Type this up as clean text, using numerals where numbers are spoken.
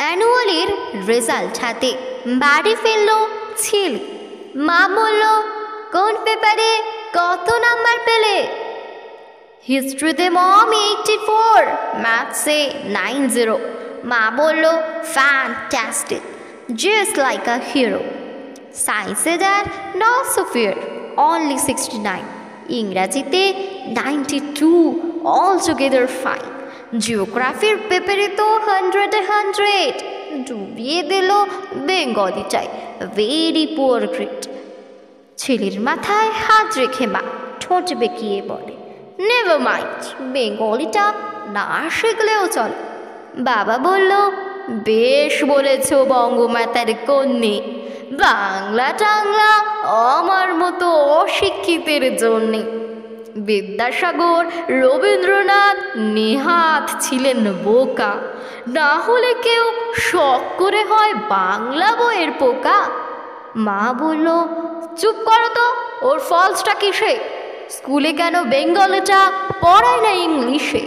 অ্যানুয়ালির result হাতে বাড়ি ফিরল ছেলে। মা বলল, কোন পেপারে কত নাম্বার পেলে? হিস্ট্রিতে মম 84, ম্যাথসে 90। মা বলল, fantastic, just like a hero. সায়েন্সে that not so fair, only 69। ইংরাজিতে 92, অল টুগেদার ফাইন। জিওগ্রাফির পেপারে তো 100 ডুবিয়ে দিল বেঙ্গলিটাই, ভেরি পুয়ার গ্রেড। ছেলের মাথায় হাত রেখে মা ঠোঁট বেঁকিয়ে বলে, নেভার মাইন্ড, বেঙ্গলিটা না শিখলেও চলে। বাবা বলল, বেশ বলেছ বঙ্গমাতার কন্যে, বাংলা টাংলা আমার মতো অশিক্ষিতের জন্যে। বিদ্যাসাগর, রবীন্দ্রনাথ নেহাত ছিলেন বোকা, না হলে কেউ শখ করে হয় বাংলা বইয়ের পোকা। মা বলল, চুপ করো তো, ওর ফলসটা কিসে? স্কুলে কেন বেঙ্গলিটা পড়ায় না ইংলিশে?